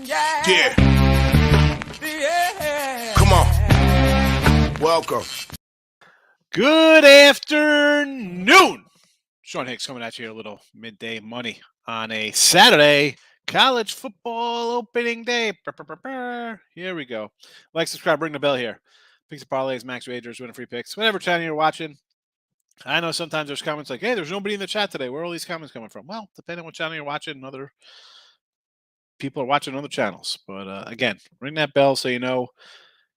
Yeah. Come on. Welcome. Good afternoon. Sean Higgs coming at you a little midday money on a Saturday college football opening day. Here we go. Like, subscribe, ring the bell here. Picks and parlays, max wagers, winning free picks. Whatever channel you're watching. I know sometimes there's comments like, hey, there's nobody in the chat today. Where are all these comments coming from? Well, depending on what channel you're watching, other people are watching other channels. But again, ring that bell so you know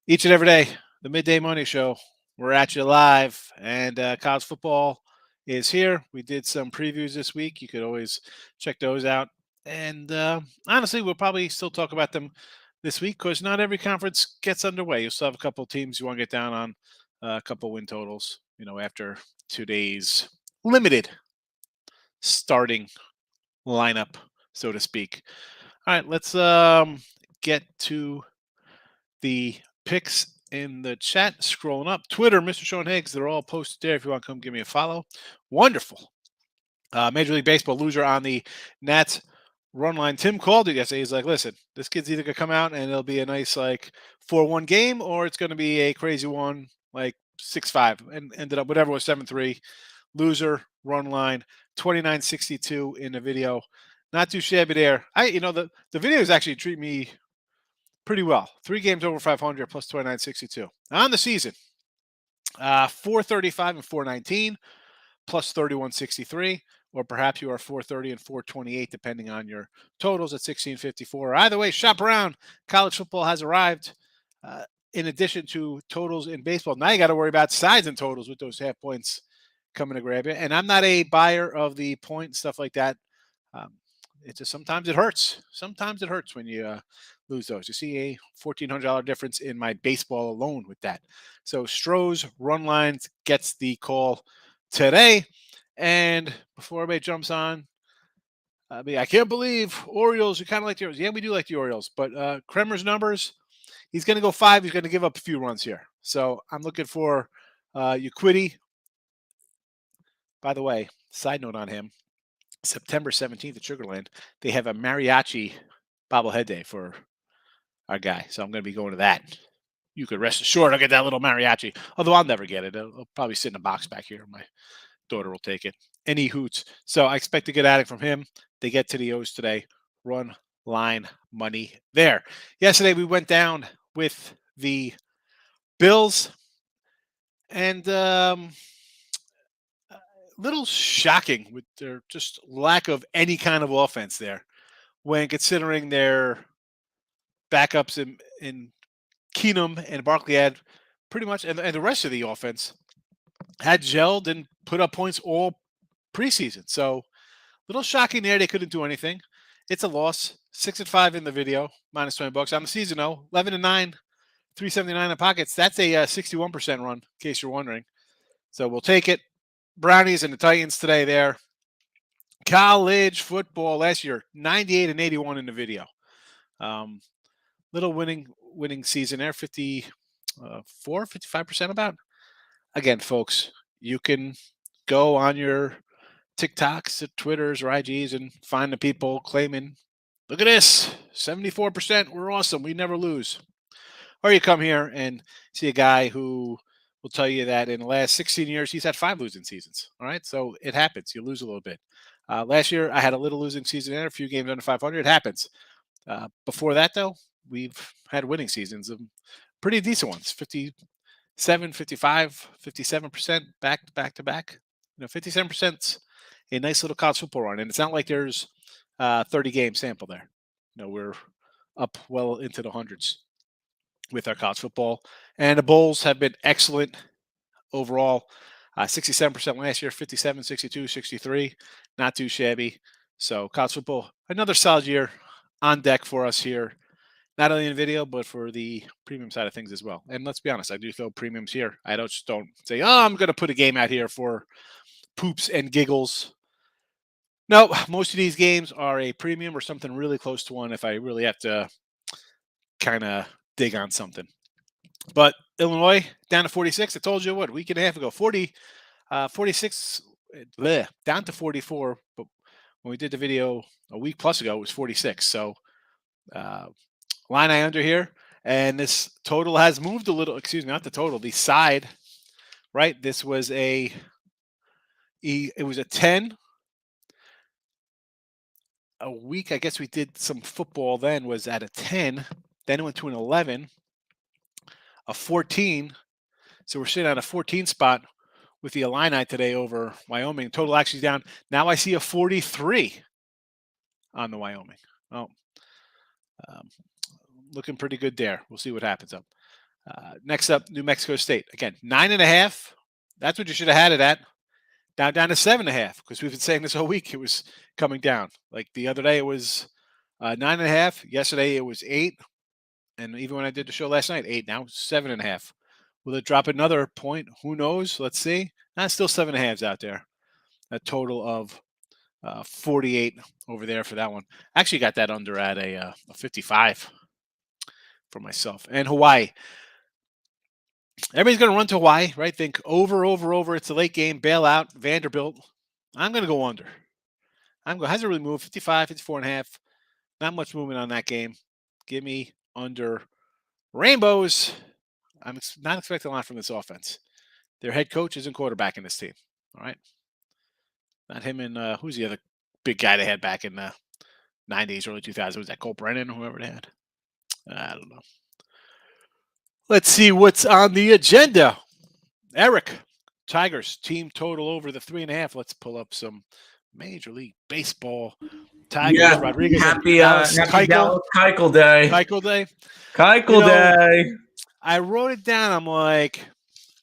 each and every day, the Midday Money Show. We're at you live, and college football is here. We did some previews this week. You could always check those out. And honestly, we'll probably still talk about them this week because not every conference gets underway. You'll still have a couple of teams you want to get down on, a couple win totals, after 2 days limited starting lineup, so to speak. All right, let's get to the picks in the chat. Scrolling up, Twitter, Mr. Sean Higgs, they're all posted there if you want to come give me a follow. Wonderful. Major League Baseball loser on the Nats run line. Tim called it yesterday. He's like, listen, this kid's either going to come out and it'll be a nice 4-1 game, or it's going to be a crazy one like 6-5, and ended up whatever was 7-3. Loser run line, 29-62 in the video. Not too shabby there. The videos actually treat me pretty well. 3 games over 500 plus 29.62 on the season. 435 and 419 plus 31.63, or perhaps you are 430 and 428 depending on your totals at 1654. Either way, shop around. College football has arrived. In addition to totals in baseball, now you got to worry about sides and totals with those half points coming to grab you. And I'm not a buyer of the point stuff like that. It's just sometimes it hurts. Sometimes it hurts when you lose those. You see a $1,400 difference in my baseball alone with that. So Stroh's run lines gets the call today. And before everybody jumps on, I can't believe Orioles, you kind of like the Orioles. Yeah, we do like the Orioles. But Kremer's numbers, he's going to go 5. He's going to give up a few runs here. So I'm looking for Uquiddy. By the way, side note on him. September 17th at Sugarland, they have a mariachi bobblehead day for our guy. So I'm going to be going to that. You could rest assured I'll get that little mariachi. Although I'll never get it. It'll probably sit in a box back here. My daughter will take it. Any hoots. So I expect to get at it from him. They get to the O's today. Run line money there. Yesterday we went down with the Bills. And little shocking with their just lack of any kind of offense there when considering their backups in Keenum and Barkley had pretty much, and the rest of the offense had gelled and put up points all preseason. So little shocking there. They couldn't do anything. It's a loss. 6-5 in the video, minus $20 on the season. 11-9, 379 in pockets. That's a 61% run, in case you're wondering. So we'll take it. Brownies and the Titans today there. College football last year, 98 and 81 in the video. Little winning season there, 55% about. Again, folks, you can go on your TikToks, Twitters, or IGs and find the people claiming, look at this, 74%, we're awesome, we never lose. Or you come here and see a guy who will tell you that in the last 16 years, he's had 5 losing seasons. All right. So it happens. You lose a little bit. Last year, I had a little losing season in a few games under 500. It happens. Before that, though, we've had winning seasons, pretty decent ones, 57, 55, 57% back to back. 57%'s a nice little college football run. And it's not like there's 30 game sample there. We're up well into the hundreds with our college football. And the Bulls have been excellent overall. 67% last year, 57, 62, 63. Not too shabby. So college football, another solid year on deck for us here. Not only in video, but for the premium side of things as well. And let's be honest, I do throw premiums here. I don't say, I'm going to put a game out here for poops and giggles. No, most of these games are a premium or something really close to one if I really have to kind of dig on something. But Illinois down to 46. I told you a week and a half ago, 46 down to 44. But when we did the video a week plus ago, it was 46. So Line I under here, and this total has moved a little. Excuse me, not the total, the side. Right, this was it was a 10 a week. I guess we did some football then. Was at a 10, then it went to an 11, a 14. So we're sitting at a 14 spot with the Illini today over Wyoming. Total actually down. Now I see a 43 on the Wyoming. Oh, um, looking pretty good there. We'll see what happens up. Next up, New Mexico State. Again, 9.5. That's what you should have had it at. Now down to 7.5, because we've been saying this all week it was coming down. Like the other day it was 9.5. Yesterday it was 8. And even when I did the show last night, 8. Now 7.5. Will it drop another point? Who knows? Let's see. Still 7.5s out there. A total of 48 over there for that one. Actually got that under at a 55 for myself. And Hawaii. Everybody's going to run to Hawaii, right? Think over. It's a late game. Bail out. Vanderbilt. I'm going to go under. Hasn't really moved. 55, 54.5. Not much movement on that game. Give me under Rainbows. I'm not expecting a lot from this offense. Their head coach isn't quarterbacking this team. All right. Not him and who's the other big guy they had back in the 90s, early 2000s? Was that Cole Brennan or whoever they had? I don't know. Let's see what's on the agenda. Eric, Tigers team total over the 3.5. Let's pull up some Major League Baseball. Tigers, Rodriguez. Happy Dallas Keuchel Day. Keuchel Day. Keuchel Day. I wrote it down. I'm like,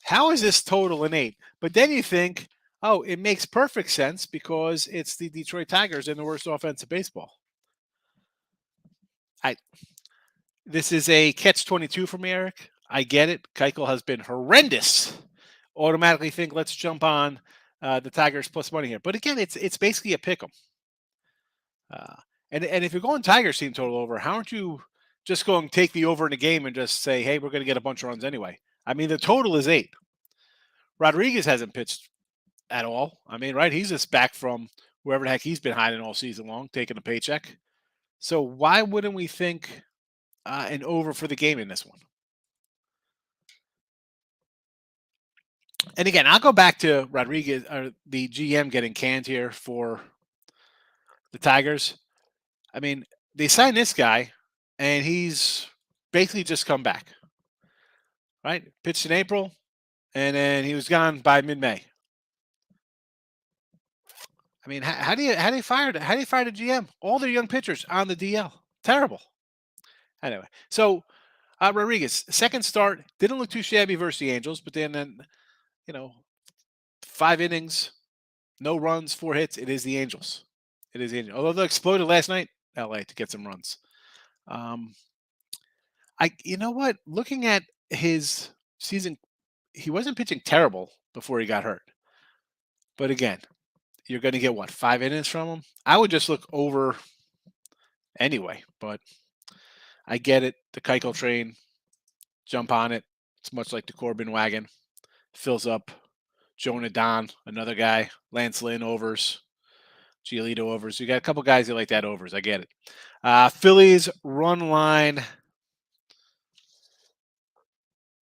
how is this total an 8? But then you think, oh, it makes perfect sense because it's the Detroit Tigers and the worst offense of baseball. This is a catch-22 for me, Eric. I get it. Keuchel has been horrendous. Automatically think, let's jump on the Tigers plus money here. But again, it's basically a pick 'em. And if you're going Tigers team total over, how aren't you just going to take the over in the game and just say, hey, we're going to get a bunch of runs anyway? I mean, the total is 8. Rodriguez hasn't pitched at all. I mean, right? He's just back from wherever the heck he's been hiding all season long, taking a paycheck. So why wouldn't we think an over for the game in this one? And again, I'll go back to Rodriguez, or the GM getting canned here for the Tigers. I mean, they signed this guy, and he's basically just come back. Right? Pitched in April, and then he was gone by mid-May. I mean, how do you fire the GM? All their young pitchers on the DL. Terrible. Anyway, so Rodriguez, second start, didn't look too shabby versus the Angels, but then 5 innings, no runs, 4 hits. It is the Angels. Although they exploded last night, LA, to get some runs. You know what? Looking at his season, he wasn't pitching terrible before he got hurt. But again, you're going to get 5 innings from him? I would just look over anyway, but I get it. The Keuchel train, jump on it. It's much like the Corbin wagon. Fills up. Jonah Don, another guy. Lance Lynn overs. Giolito overs. You got a couple guys that like that overs. I get it. Phillies run line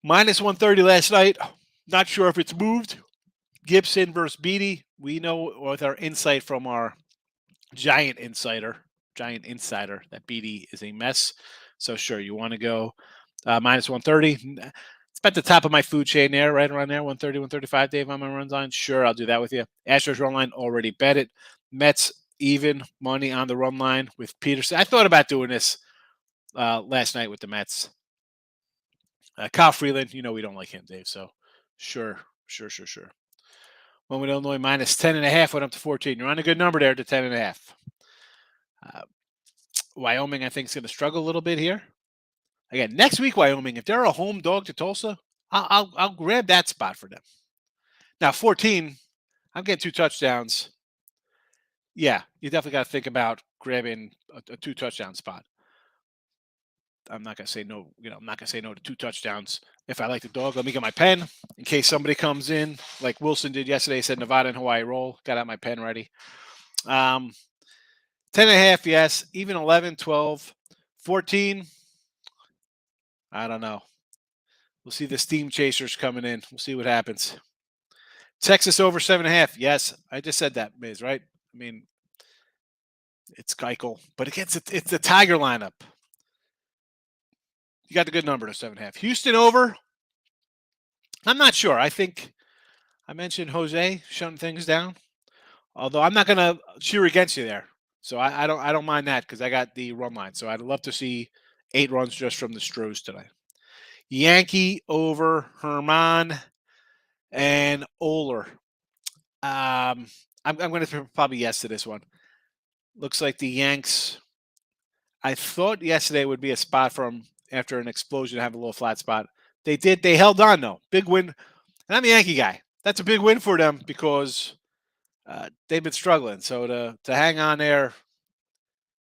-130 last night. Not sure if it's moved. Gibson versus Beatty. We know with our insight from our giant insider, that Beatty is a mess. So sure, you want to go -130. It's about the top of my food chain there, right around there, 130, 135, Dave, on my runs line. Sure, I'll do that with you. Astros run line, already bet it. Mets, even money on the run line with Peterson. I thought about doing this last night with the Mets. Kyle Freeland, we don't like him, Dave. So sure. One with Illinois -10.5 went up to 14. You're on a good number there to 10.5. Wyoming, I think, is going to struggle a little bit here. Again, next week, Wyoming, if they're a home dog to Tulsa, I'll grab that spot for them. Now, 14, I'm getting 2 touchdowns. Yeah, you definitely got to think about grabbing a 2 touchdown spot. I'm not going to say no. I'm not going to say no to 2 touchdowns. If I like the dog, let me get my pen in case somebody comes in like Wilson did yesterday. Said Nevada and Hawaii roll. Got out my pen ready. 10.5, yes. Even 11, 12, 14. I don't know. We'll see the steam chasers coming in. We'll see what happens. Texas over 7.5. Yes, I just said that, Miz, right? I mean, it's Keuchel, but against it's the Tiger lineup. You got the good number to 7.5. Houston over. I'm not sure. I think I mentioned Jose shutting things down. Although I'm not going to cheer against you there, so I don't mind that because I got the run line. So I'd love to see 8 runs just from the Stros tonight. Yankee over Herman and Oler. I'm going to probably yes to this one. Looks like the Yanks. I thought yesterday would be a spot from after an explosion to have a little flat spot. They did. They held on though. Big win. And I'm a Yankee guy. That's a big win for them because they've been struggling. So to hang on there,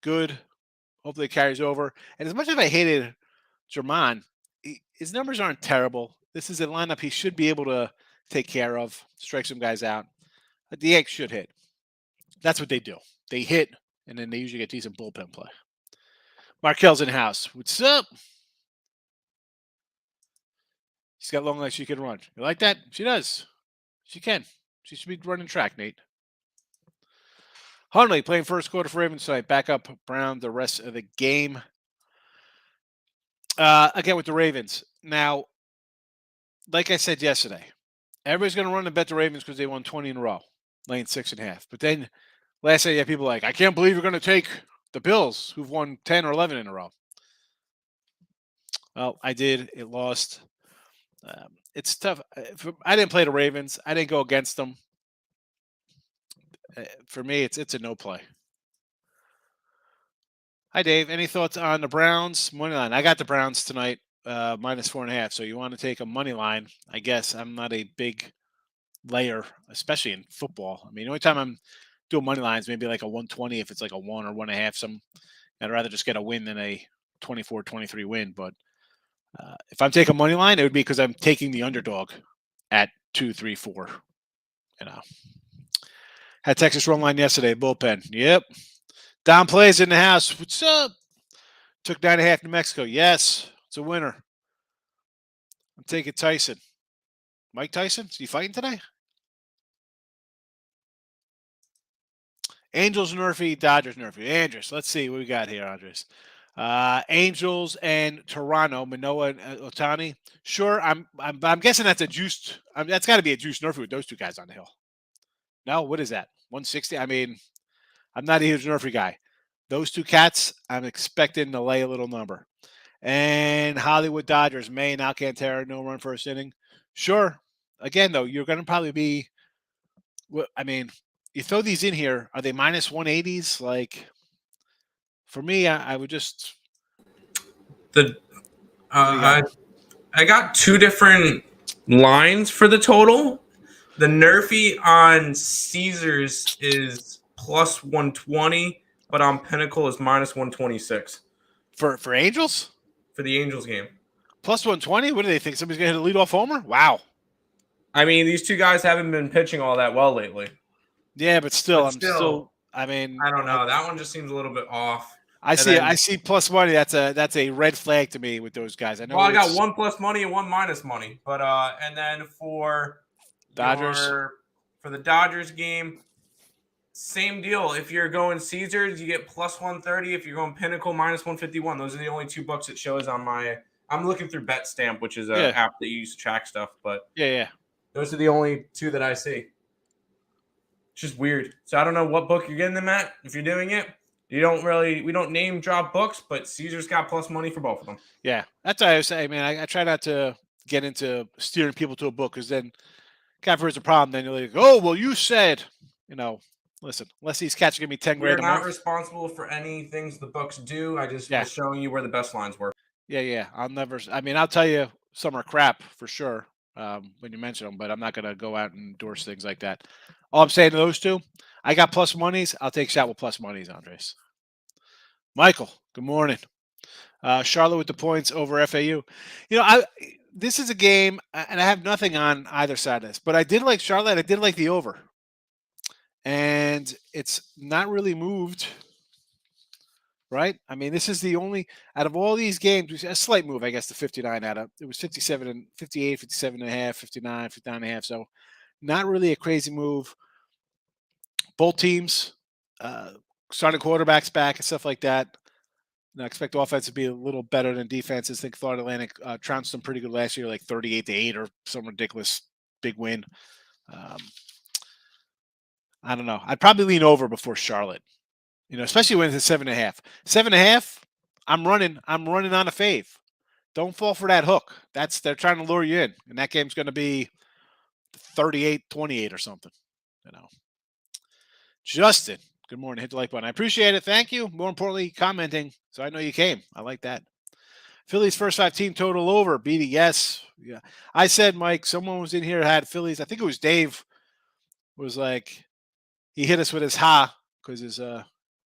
good. Hopefully it carries over. And as much as I hated German, his numbers aren't terrible. This is a lineup he should be able to take care of, strike some guys out. The Yanks should hit. That's what they do. They hit, and then they usually get decent bullpen play. Markel's in house. What's up? She's got long legs she can run. You like that? She does. She can. She should be running track, Nate. Hundley playing first quarter for Ravens tonight. Back up Brown the rest of the game. Again with the Ravens. Now, like I said yesterday, everybody's going to run and bet the Ravens because they won 20 in a row, laying 6.5. But then last night you had people like, I can't believe you're going to take the Bills, who've won 10 or 11 in a row. Well, I did. It lost. It's tough. I didn't play the Ravens. I didn't go against them. For me, it's a no play. Hi, Dave. Any thoughts on the Browns money line? I got the Browns tonight, -4.5. So you want to take a money line? I guess I'm not a big layer, especially in football. I mean, the only time I'm doing money lines maybe like a 120 if it's like a 1 or 1.5. I'd rather just get a win than a 24-23 win. But if I'm taking money line, it would be because I'm taking the underdog at 2, 3, 4. You know, had Texas run line yesterday, bullpen. Yep. Don plays in the house. What's up? Took 9.5 New Mexico. Yes, it's a winner. I'm taking Tyson. Mike Tyson? Is he fighting today? Angels Nerfy, Dodgers Nerfy. Andres, let's see what we got here, Andres. Angels and Toronto, Manoa and Otani. Sure, I'm guessing that's a juiced. That's got to be a juiced Nerfy with those two guys on the hill. No, what is that? 160. I mean, I'm not a huge Nerfy guy. Those two cats, I'm expecting to lay a little number. And Hollywood Dodgers, Maine, Alcantara, no run first inning. Sure. Again, though, you're going to probably be. I mean, you throw these in here. Are they -180s? Like, for me, I would just. I got 2 different lines for the total. The Nerfy on Caesars is +120, but on Pinnacle is -126. For Angels? For the Angels game. +120? What do they think? Somebody's going to hit a leadoff homer? Wow. I mean, these two guys haven't been pitching all that well lately. Yeah, but still, I mean, I don't know. That one just seems a little bit off. I see plus money. That's a red flag to me with those guys. I know. Well, I got 1 plus money and 1 minus money, but and then for Dodgers, for the Dodgers game, same deal. If you're going Caesars, you get +130. If you're going Pinnacle, -151. Those are the only 2 books it shows on my. I'm looking through BetStamp, which is an app that you use to track stuff. But yeah, those are the only 2 that I see. It's just weird. So I don't know what book you're getting them at. If you're doing it. We don't name drop books, but Caesar's got plus money for both of them. Yeah, that's what I was saying, man. I try not to get into steering people to a book because then, God forbid, a problem. Then you're like, oh, well, you said, listen, unless these cats are gonna be 10 grand. We're not responsible for any things the books do. I just was showing you where the best lines were. Yeah. I'll tell you some are crap for sure when you mention them, but I'm not gonna go out and endorse things like that. All I'm saying to those 2. I got plus monies. I'll take a shot with plus monies, Andres. Michael, good morning. Charlotte with the points over FAU. This is a game, and I have nothing on either side of this, but I did like Charlotte. I did like the over. And it's not really moved, right? I mean, this is the only out of all these games, a slight move, I guess, to 59 out of it was 57 and 58, 57 and a half, 59, 59 and a half. So not really a crazy move. Both teams starting quarterbacks back and stuff like that. I expect offense to be a little better than defenses. I think Florida Atlantic trounced them pretty good last year, like 38-8 or some ridiculous big win. I don't know. I'd probably lean over before Charlotte. Especially when it's 7.5. 7.5. I'm running on a fave. Don't fall for that hook. They're trying to lure you in, and that game's going to be 38-28 or something. Justin, good morning. Hit the like button. I appreciate it. Thank you. More importantly, commenting, so I know you came. I like that. Phillies first 5 team total over. BD, yes. Yeah. I said, Mike, someone was in here had Phillies. I think it was Dave. Was like, he hit us with his because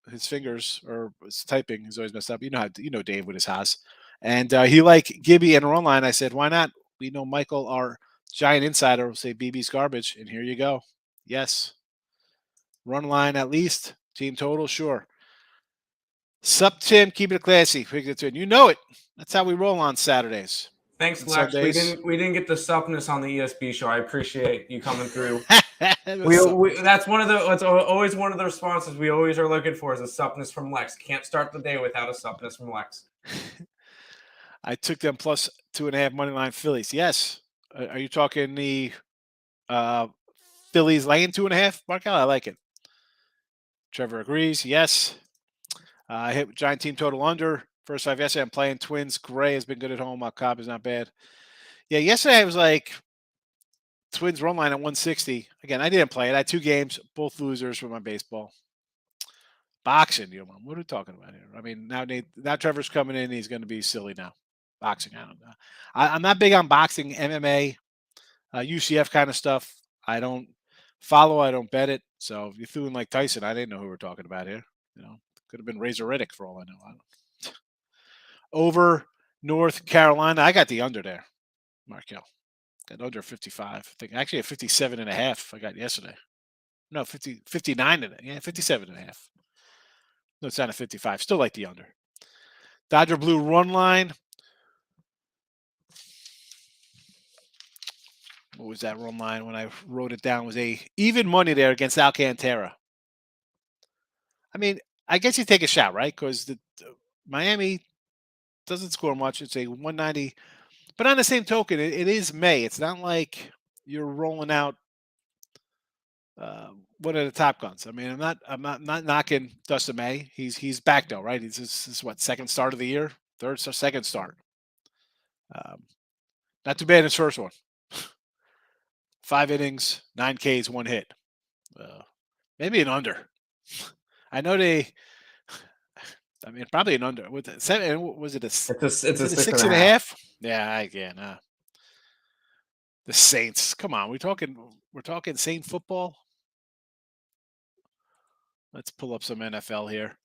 his fingers or his typing is always messed up. You know Dave with his ha's. And he like Gibby and run line. I said, why not? We know Michael, our giant insider, will say BB's garbage. And here you go. Yes. Run line at least. Team total, sure. Sup, Tim. Keep it classy. You know it. That's how we roll on Saturdays. Thanks, Lex. We didn't get the suppness on the ESB show. I appreciate you coming through. That's always one of the responses we always are looking for is a suppness from Lex. Can't start the day without a suppness from Lex. I took them plus 2.5 money line Phillies. Yes. Are you talking the Phillies laying 2.5? Markel, I like it. Trevor agrees. Yes. I hit giant team total under. First 5 yesterday. I'm playing Twins. Gray has been good at home. Cobb is not bad. Yeah, yesterday I was like Twins run line at 160. Again, I didn't play it. I had 2 games, both losers for my baseball. Boxing, what are we talking about here? I mean, now Trevor's coming in. He's going to be silly now. Boxing, I don't know. I'm not big on boxing, MMA, UCF kind of stuff. I don't follow. I don't bet it. So if you're feeling like Tyson, I didn't know who we're talking about here. Could have been Razor Riddick for all I know. Over North Carolina. I got the under there, Markel. Got under 55. I think actually at 57.5 I got yesterday. No, 59. Yeah, 57.5. No, it's not a 55. Still like the under. Dodger Blue run line. What was that run line when I wrote it down? It was a even money there against Alcantara. I mean, I guess you take a shot, right? Because the Miami doesn't score much. It's a 190. But on the same token, it is May. It's not like you're rolling out one of the top guns. I mean, I'm not knocking Dustin May. He's back though, right? This is what, second start of the year, second start. Not too bad in his first one. 5 innings, 9 Ks, 1 hit. Maybe an under. I know probably an under. With 7, was it a? It's a 6.5. Yeah, again. The Saints. Come on, we're talking Saint football. Let's pull up some NFL here.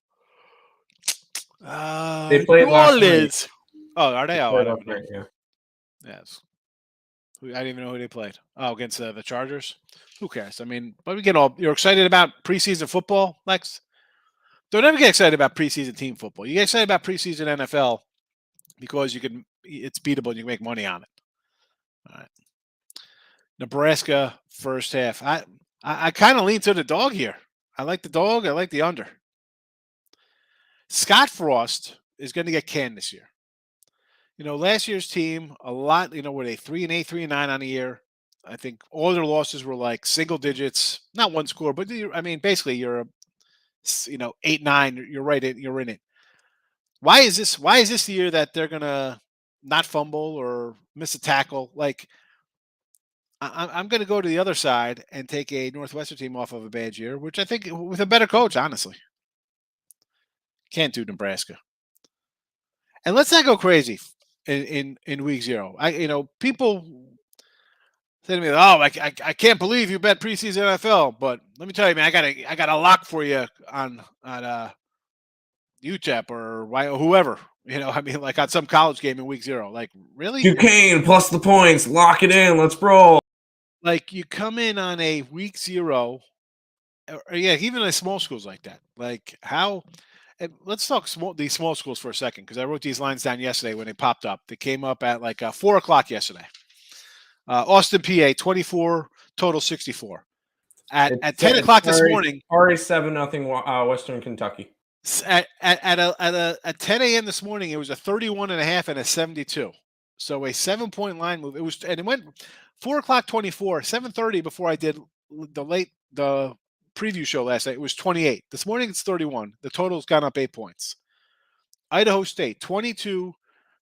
They played last night. Oh, are they? Oh, I don't know. Yeah. Yes. I didn't even know who they played. Oh, against the Chargers. Who cares? I mean, but we get you're excited about preseason football, Lex? Don't ever get excited about preseason team football. You get excited about preseason NFL because it's beatable and you can make money on it. All right. Nebraska first half. I kind of lean to the dog here. I like the dog. I like the under. Scott Frost is going to get canned this year. Last year's team, a lot, were they 3-8, 3-9 on the year? I think all their losses were like single digits, not one score, but basically you're 8-9. You're right. You're in it. Why is this the year that they're going to not fumble or miss a tackle? Like, I'm going to go to the other side and take a Northwestern team off of a bad year, which I think with a better coach, honestly. Can't do Nebraska. And let's not go crazy in week 0. People say to me, "Oh, I can't believe you bet preseason NFL." But let me tell you, man, I got a lock for you on UTEP or whoever. Like on some college game in week 0. Like, really? Duquesne plus the points. Lock it in. Let's roll. Like, you come in on a week 0, or even in small schools like that. Like, how? And let's talk these small schools for a second, because I wrote these lines down yesterday when they popped up. They came up at like 4 o'clock yesterday. Austin, PA, 24, total 64. At 10 o'clock this morning. Already 7-0 Western Kentucky. At 10 a.m. this morning, it was a 31.5 and a 72. So a 7-point line move. It went 4 o'clock 24, 7:30 before I did the preview show last night. It was 28. This morning it's 31. The total's gone up 8 points. Idaho State 22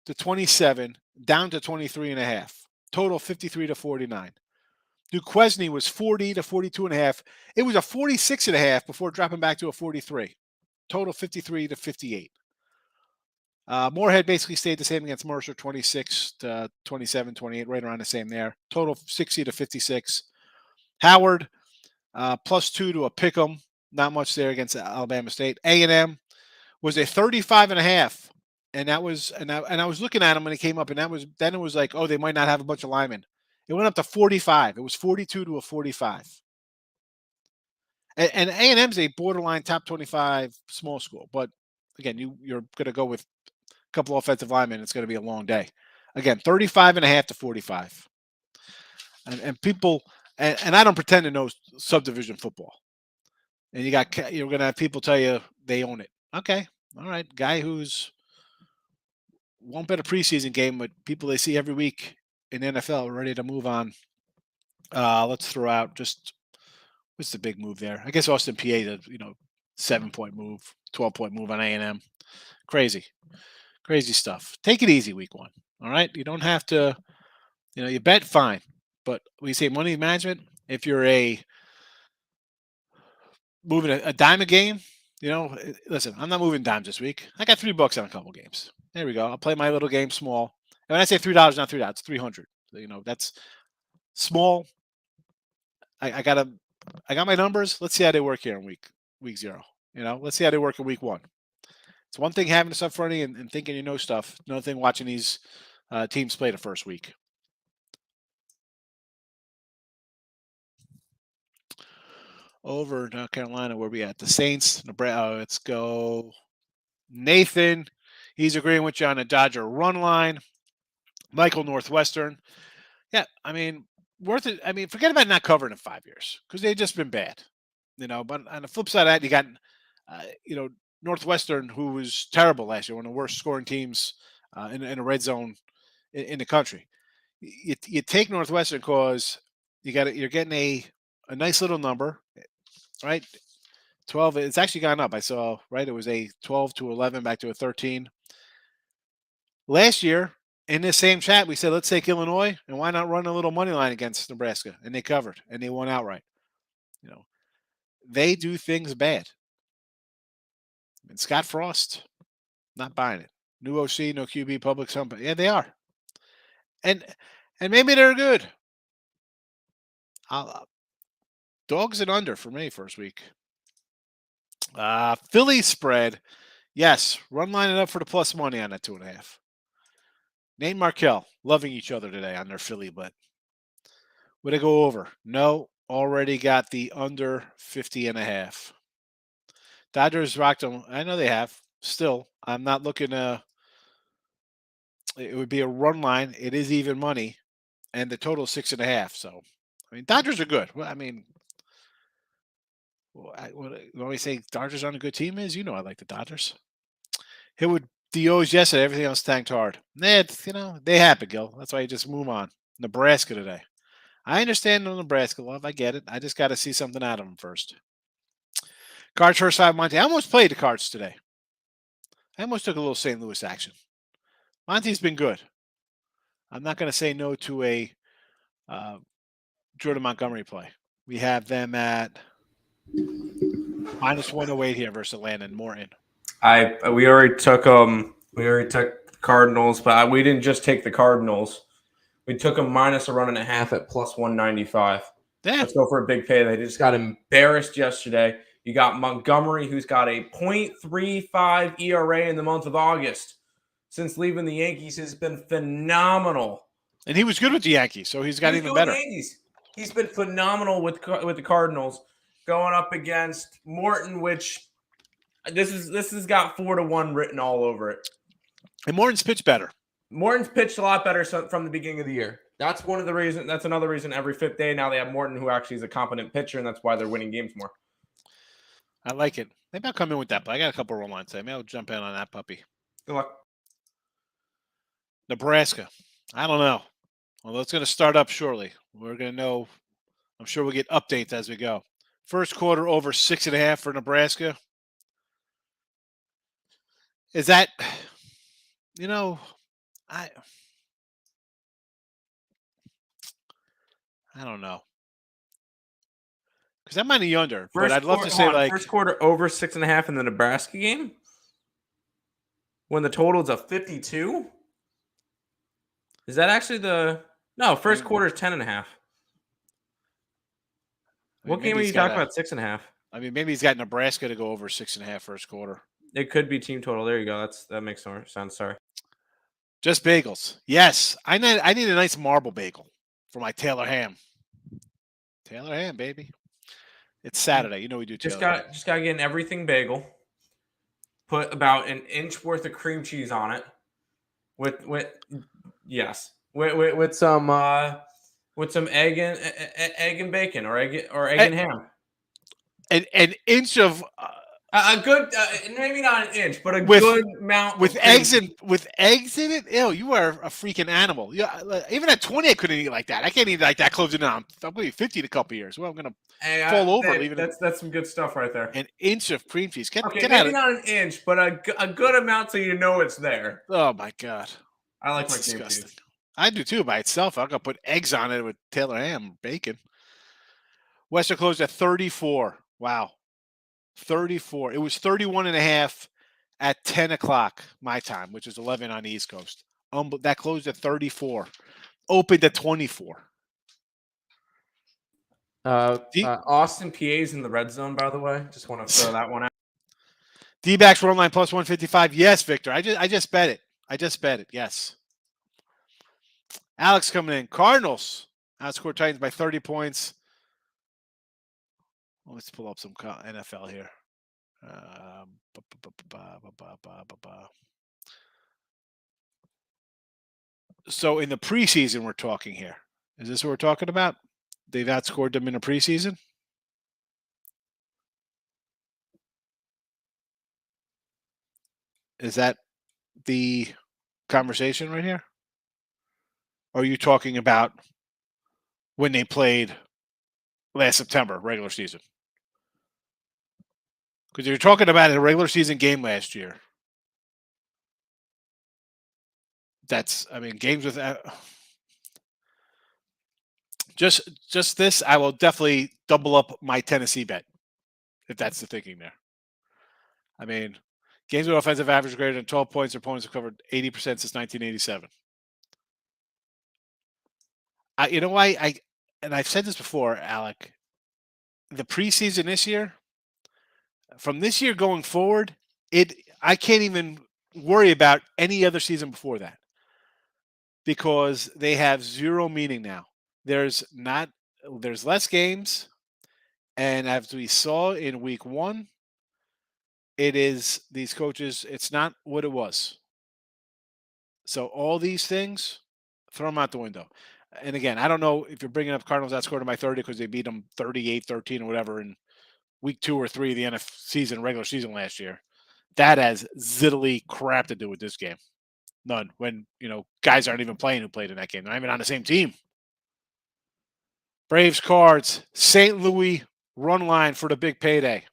to 27, down to 23.5. Total 53 to 49. Duquesne was 40 to 42.5. It was a 46.5 before dropping back to a 43. Total 53 to 58. Moorhead basically stayed the same against Mercer, 26 to 27, 28, right around the same there. Total 60 to 56. Howard, +2 to a pick'em. Not much there against Alabama State. A&M was a 35.5. And that was, and I was looking at them when it came up, and then it was like, oh, they might not have a bunch of linemen. It went up to 45. It was 42 to a 45. And A&M's a borderline top 25 small school. But again, you're going to go with a couple of offensive linemen. It's going to be a long day. Again, 35.5 to 45. And people, and I don't pretend to know subdivision football. And you're going to have people tell you they own it. Okay. All right. Guy who's won't bet a preseason game, but people they see every week in NFL are ready to move on. Let's throw out just what's the big move there? I guess Austin, PA, 7-point move, 12-point move on A&M. Crazy stuff. Take it easy week 1. All right. You don't have to, you bet fine. But we say money management, if you're moving a dime a game, listen, I'm not moving dimes this week. I got $3 on a couple games. There we go. I'll play my little game small. And when I say $3, not $3, it's 300. That's small. I got my numbers. Let's see how they work here in week 0. Let's see how they work in week 1. It's one thing having this up front and thinking you know stuff. Another thing watching these teams play the first week. Over North Carolina, where we at? The Saints. Nebraska. Let's go. Nathan. He's agreeing with you on the Dodger run line. Michael, Northwestern. Yeah, worth it. Forget about not covering in 5 years because they've just been bad. But on the flip side of that, you got, Northwestern, who was terrible last year, one of the worst scoring teams in a red zone in the country. You take Northwestern because you're getting a nice little number, right? 12. It's actually gone up. I saw, right? It was a 12 to 11 back to a 13. Last year, in this same chat, we said, let's take Illinois, and why not run a little money line against Nebraska? And they covered, and they won outright. They do things bad. And Scott Frost, not buying it. New OC, no QB, public something. Yeah, they are. And maybe they're good. Dogs and under for me first week. Philly spread. Yes, run line it up for the plus money on that 2.5. Nate Markell, loving each other today on their Philly bet. Would I go over? No, already got the under 50.5. Dodgers rocked them. I know they have. Still, I'm not looking to. It would be a run line. It is even money, and the total is 6.5. So, Dodgers are good. Well, when we say Dodgers on a good team is, I like the Dodgers. Hit with the O's yesterday. Everything else tanked hard. They happen, Gil. That's why you just move on. Nebraska today. I understand the Nebraska love. I get it. I just got to see something out of them first. Cards first 5 Monty. I almost played the cards today. I almost took a little St. Louis action. Monty's been good. I'm not going to say no to a Jordan Montgomery play. We have them at -108 here versus Atlanta and Morton. We already took Cardinals, but we didn't just take the Cardinals. We took them minus a 1.5 at +195. Yeah. Let's go for a big pay. They just got embarrassed yesterday. You got Montgomery, who's got a .35 ERA in the month of August. Since leaving the Yankees, has been phenomenal. And he was good with the Yankees, so he's got even better. He's been phenomenal with the Cardinals. Going up against Morton, which This has got 4-1 written all over it. And Morton's pitched better. Morton's pitched a lot better from the beginning of the year. That's one of the reasons. That's another reason every fifth day now they have Morton, who actually is a competent pitcher, and that's why they're winning games more. I like it. Maybe I'll come in with that, but I got a couple of run lines today. Maybe I'll jump in on that puppy. Good luck. Nebraska. I don't know. Well, it's going to start up shortly. We're going to know. I'm sure we'll get updates as we go. First quarter over 6.5 for Nebraska. Is that, I don't know. Because I'm on the under, but I'd love to say first quarter over 6.5 in the Nebraska game when the total's a 52. Is that actually first quarter is 10.5. What game are you talking about? 6.5. I mean, maybe he's got Nebraska to go over 6.5 first quarter. It could be team total. There you go. That makes more sense. Sorry. Just bagels. Yes, I need a nice marble bagel for my Taylor ham. Taylor ham, baby. It's Saturday. You know we do Taylor ham. Just got to get an everything bagel. Put about an inch worth of cream cheese on it. With some egg and bacon or egg and ham. An inch of a good maybe not an inch, but good amount with eggs in it. Ew, you are a freaking animal. Yeah, even at 20, I couldn't eat like that. I can't eat like that close to now. I'm going to be 50 in a couple of years. Well, I'm going to fall over. That's some good stuff right there. An inch of cream cheese. Get maybe out of not an inch, but a good amount so you know it's there. Oh my god, I like my cream cheese. I do too by itself. I'm going to put eggs on it with Taylor ham, bacon. Western closed at 34. Wow. 34. It was 31.5 at 10 o'clock my time, which is 11 on the East Coast. That closed at 34. Opened at 24. Austin PA's in the red zone, by the way. Just want to throw that one out. D-backs run line plus 155. Yes, Victor. I just bet it. Yes. Alex coming in. Cardinals outscored Titans by 30 points. Let's pull up some NFL here. So in the preseason, we're talking here. Is this what we're talking about? They've outscored them in the preseason? Is that the conversation right here? Or are you talking about when they played last September, regular season? Because you're talking about a regular season game last year. Games with just this, I will definitely double up my Tennessee bet, if that's the thinking there. I mean, games with offensive average greater than 12 points, their opponents have covered 80% since 1987. You know why and I've said this before, Alec, the preseason this year, from this year going forward, I can't even worry about any other season before that because they have zero meaning now. There's less games, and as we saw in week 1, it is these coaches. It's not what it was. So all these things, throw them out the window. And again, I don't know if you're bringing up Cardinals outscored them by 30 because they beat them 38-13 or whatever in week 2 or 3 of the regular season last year. That has ziddly crap to do with this game. None. When, guys aren't even playing who played in that game. They're not even on the same team. Braves, Cards, St. Louis run line for the big payday.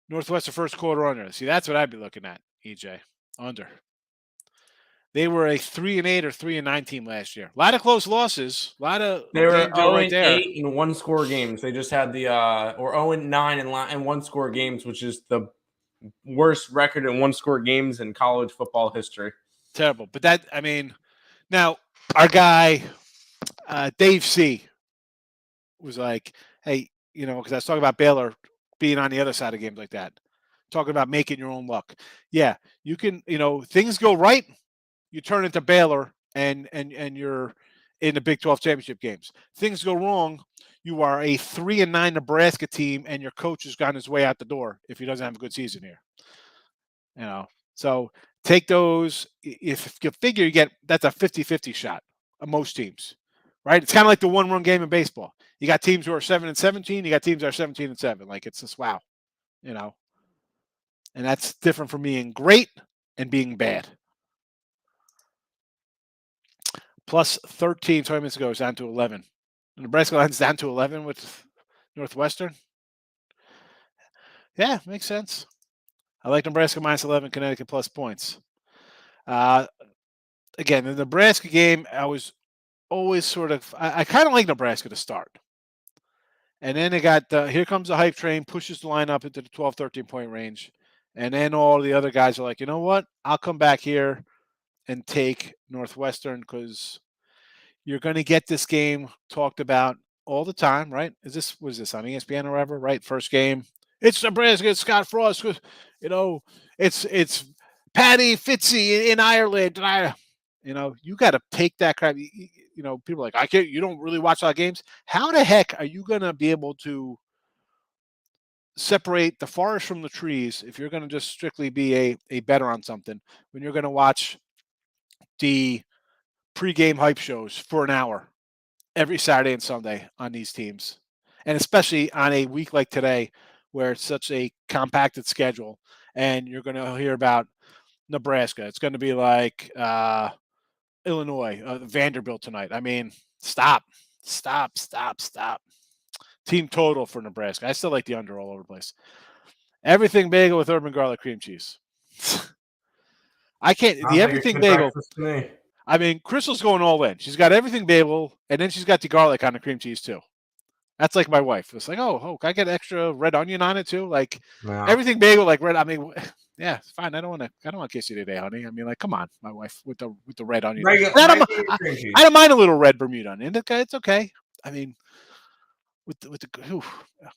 Northwestern first quarter under. See, that's what I'd be looking at, EJ. Under. They were a 3-8 or 3-9 team last year. A lot of close losses. They were 0-8 in one-score games. They just had or 0-9 in one-score games, which is the worst record in one-score games in college football history. Terrible. But now our guy Dave C was like, hey, because I was talking about Baylor being on the other side of games like that, talking about making your own luck. Yeah, you can. Things go right. You turn into Baylor and you're in the Big 12 championship games. Things go wrong, you are a 3-9 Nebraska team, and your coach has gone his way out the door if he doesn't have a good season here. So take those. If you figure you get that's a 50-50 shot of most teams, right? It's kind of like the one-run game in baseball. You got teams who are 7-17. You got teams that are 17-7. Like it's just wow, and that's different from being great and being bad. Plus 13 20 minutes ago is down to 11. Nebraska line's down to 11 with Northwestern. Yeah, makes sense. I like Nebraska minus 11, Connecticut plus points. Again, the Nebraska game, I was always I kind of like Nebraska to start. And then they got, here comes the hype train, pushes the line up into the 12, 13-point range. And then all the other guys are like, you know what? I'll come back here and take Northwestern because you're going to get this game talked about all the time, right? Was this on ESPN or whatever, right? First game. It's Nebraska, it's Scott Frost. It's Paddy Fitzy in Ireland. You got to take that crap. People are like, you don't really watch a lot of games. How the heck are you going to be able to separate the forest from the trees if you're going to just strictly be a better on something when you're going to watch the pregame hype shows for an hour every Saturday and Sunday on these teams, and especially on a week like today where it's such a compacted schedule and you're going to hear about Nebraska. It's going to be like Illinois, Vanderbilt tonight. I mean, stop. Team total for Nebraska. I still like the under all over the place. Everything bagel with urban garlic cream cheese. I can't. The everything bagel. I mean, Crystal's going all in. She's got everything bagel, and then she's got the garlic on the cream cheese too. That's like my wife. It's like, oh, can I get extra red onion on it too? Like everything bagel, like red. I mean, yeah, it's fine. I don't want to kiss you today, honey. I mean, like, come on, my wife with the red onion. I don't mind a little red Bermuda onion. It's okay. I mean,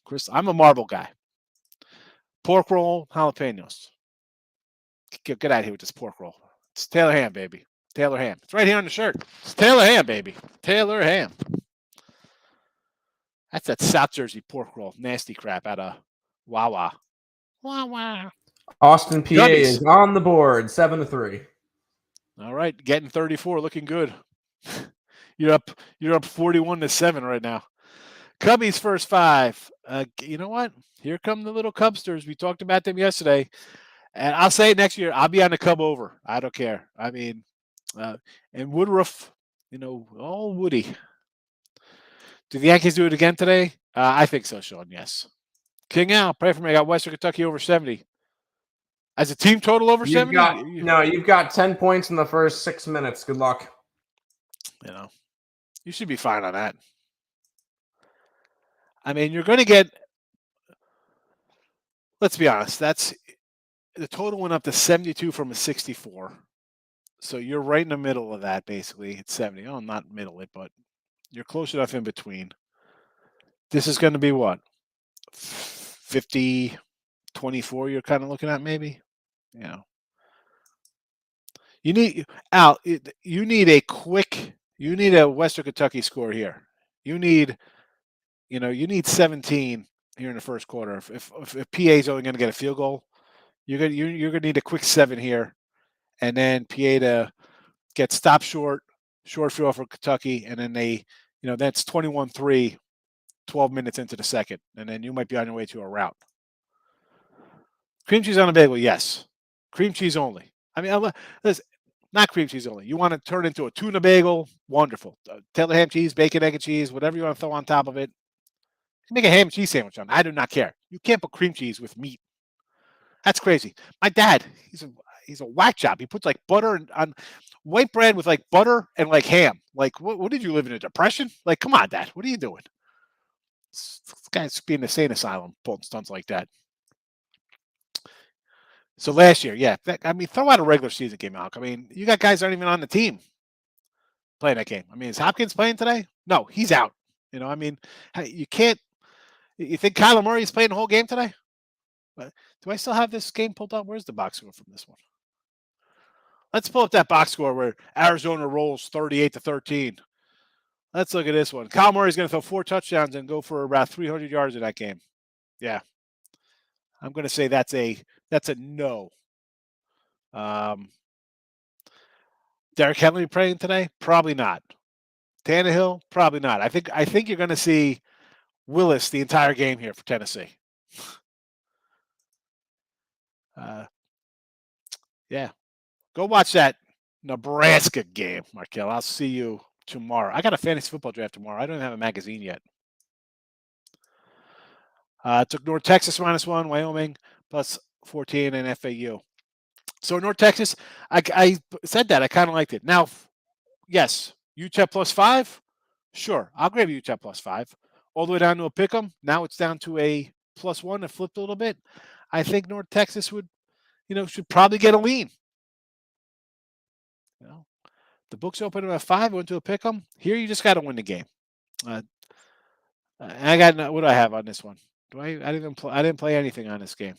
Chris, I'm a marble guy. Pork roll, jalapenos. Get out of here with this pork roll. It's Taylor ham, baby. Taylor ham. It's right here on the shirt. It's Taylor ham, baby. Taylor ham. That's that South Jersey pork roll. Nasty crap out of Wawa. Wawa. Austin, PA is on the board, 7-3. All right, getting 34, looking good. You're up 41-7 right now. Cubbies first 5. You know what? Here come the little Cubsters. We talked about them yesterday. And I'll say it next year. I'll be on the Cub over. I don't care. I mean, and Woodruff, all Woody. Do the Yankees do it again today? I think so, Sean. Yes. King Al, pray for me. I got Western Kentucky over 70. As a team total over 70? You've got 10 points in the first 6 minutes. Good luck. You should be fine on that. I mean, you're going to get, let's be honest, the total went up to 72 from a 64. So you're right in the middle of that, basically. It's 70. Oh, not middle it, but you're close enough in between. This is going to be what? 50-24 you're kind of looking at, maybe? You need a Western Kentucky score here. You need 17 here in the first quarter. If PA is only going to get a field goal, you're going to need a quick 7 here, and then PA to get stopped short field for Kentucky, and then that's 21-3, 12 minutes into the second, and then you might be on your way to a rout. Cream cheese on a bagel, yes. Cream cheese only. I mean, listen, not cream cheese only. You want to turn it into a tuna bagel, wonderful. Taylor ham cheese, bacon, egg and cheese, whatever you want to throw on top of it. You can make a ham and cheese sandwich on it. I do not care. You can't put cream cheese with meat. That's crazy. My dad, he's a whack job. He puts like butter on white bread with like butter and like ham. Like, what did you live in a depression? Like, come on, Dad. What are you doing? This guy's being in the insane asylum, pulling stunts like that. So last year, yeah. Throw out a regular season game, Alec. I mean, you got guys that aren't even on the team playing that game. I mean, is Hopkins playing today? No, he's out. You can't. You think Kyler Murray's playing the whole game today? Do I still have this game pulled up? Where's the box score from this one? Let's pull up that box score where Arizona rolls 38-13 Let's look at this one. Kyle Murray's going to throw 4 touchdowns and go for about 300 yards in that game. Yeah. I'm going to say that's a no. Derrick Henry playing today? Probably not. Tannehill? Probably not. I think you're going to see Willis the entire game here for Tennessee. Yeah. Go watch that Nebraska game, Markel. I'll see you tomorrow. I got a fantasy football draft tomorrow. I don't even have a magazine yet. Took North Texas -1, Wyoming +14, and FAU. So North Texas, I said that. I kind of liked it. Now, yes, UTEP +5. Sure, I'll grab UTEP +5. All the way down to a pick 'em. Now it's down to a +1. It flipped a little bit. I think North Texas should probably get a lean. The books open at 5. Went to a pick 'em. Here, you just got to win the game. I got what do I have on this one? I didn't play anything on this game.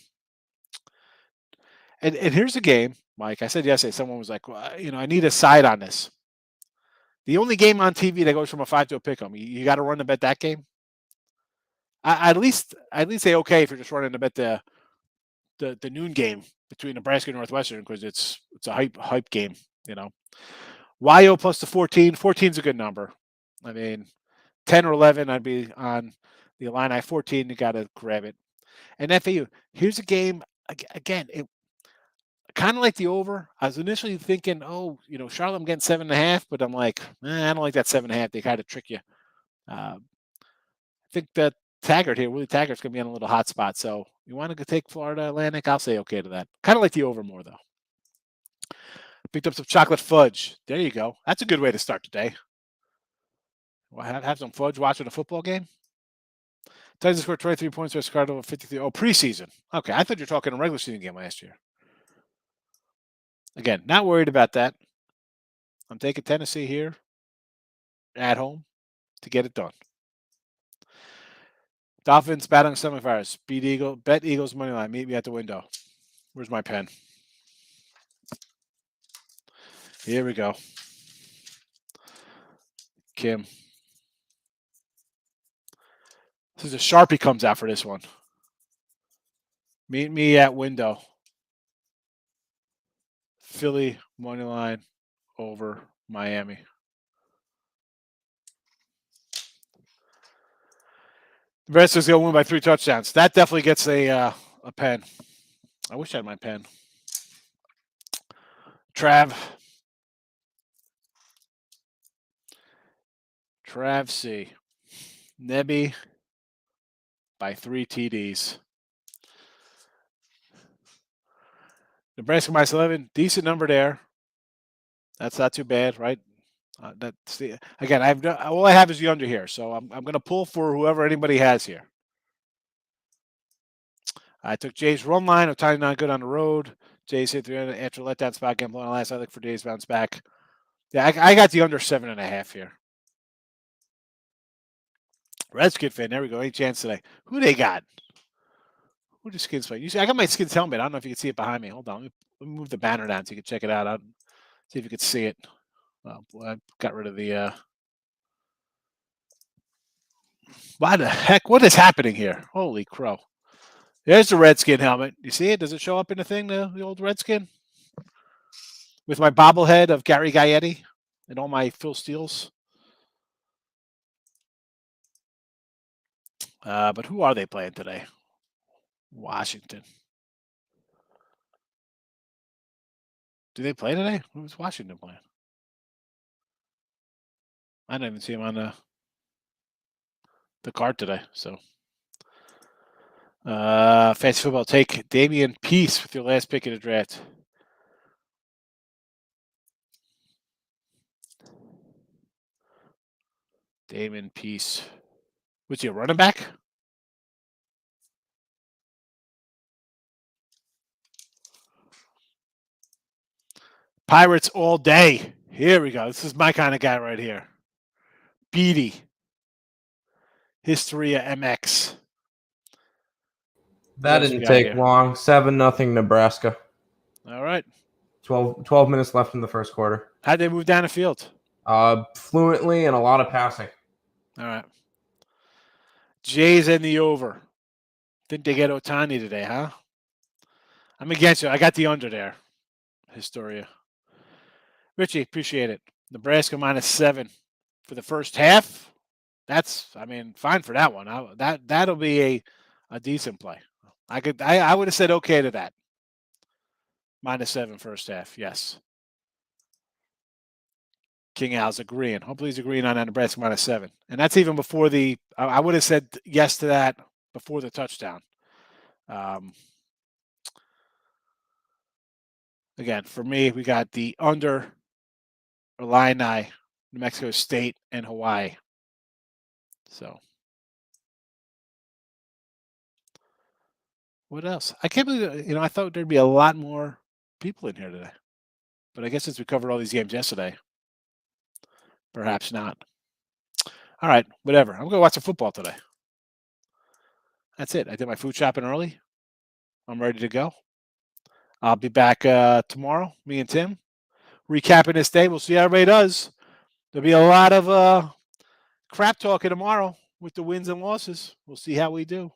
And here's a game, Mike. I said yesterday, someone was like, well, I need a side on this. The only game on TV that goes from a 5 to a pick 'em. You got to run to bet that game. I'd at least say okay if you're just running to bet the noon game between Nebraska and Northwestern because it's a hype game. YO plus the 14. 14 is a good number. I mean, 10 or 11, I'd be on the Illini. 14, you got to grab it. And FAU, here's a game, again, it kind of like the over. I was initially thinking, Charlotte, I'm getting 7.5, but I'm like, I don't like that 7.5. They kind of trick you. I think that Willie Taggart's going to be on a little hot spot. So you want to take Florida Atlantic? I'll say okay to that. Kind of like the over more, though. Picked up some chocolate fudge. There you go. That's a good way to start the day. Well, have some fudge watching a football game. Titans scored 23 points versus Cardinals 53. Oh, preseason. Okay, I thought you were talking a regular season game last year. Again, not worried about that. I'm taking Tennessee here at home to get it done. Dolphins battling stomach virus. Bet Eagles money line. Meet me at the window. Where's my pen? Here we go. Kim. This is a Sharpie comes out for this one. Meet me at window. Philly money line over Miami. Nebraska's going to win by 3 touchdowns. That definitely gets a pen. I wish I had my pen. Trav C. Nebby by 3 TDs. Nebraska -11. Decent number there. That's not too bad, right? Again, all I have is the under here, so I'm going to pull for whoever anybody has here. I took Jay's run line of Tiny Not Good on the road. Jay's hit 300 after letdown spot game blown last. I look for Jay's bounce back. Yeah, I got the under 7.5 here. Redskin fan, there we go. Any chance today? Who they got? Who the Skins play? I got my Skins helmet. I don't know if you can see it behind me. Hold on. Let me move the banner down so you can check it out. See if you can see it. I got rid of the. Why the heck? What is happening here? Holy crow. There's the Redskin helmet. You see it? Does it show up in the thing, the old Redskin? With my bobblehead of Gary Gaetti and all my Phil Steels. But who are they playing today? Washington. Do they play today? Who's Washington playing? I didn't even see him on the card today. So, fantasy football, take Damian Peace with your last pick in the draft. Damian Peace. Was he a running back? Pirates all day. Here we go. This is my kind of guy right here. Beatty. History of MX. That didn't take long. 7-0 Nebraska. All right. 12 minutes left in the first quarter. How'd they move down the field? Fluently and a lot of passing. All right. Jays and the over. Think they get Otani today, huh? I'm against you. I got the under there. Historia. Richie, appreciate it. Nebraska -7 for the first half. That's, fine for that one. That'll be a decent play. I would have said okay to that. -7 first half, yes. King Al's agreeing. Hopefully he's agreeing on that Nebraska -7. And that's even before I would have said yes to that before the touchdown. Again, for me, we got the under Illini, New Mexico State, and Hawaii. So, what else? I can't believe it. I thought there'd be a lot more people in here today. But I guess since we covered all these games yesterday, perhaps not. All right, whatever. I'm going to watch some football today. That's it. I did my food shopping early. I'm ready to go. I'll be back tomorrow, me and Tim, recapping this day. We'll see how everybody does. There'll be a lot of crap talking tomorrow with the wins and losses. We'll see how we do.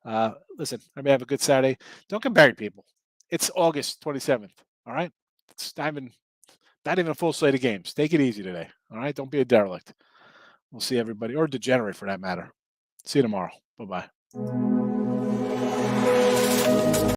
Listen, everybody have a good Saturday. Don't get married, people. It's August 27th, all right? It's not even a full slate of games. Take it easy today, all right? Don't be a derelict. We'll see everybody, or degenerate for that matter. See you tomorrow. Bye-bye.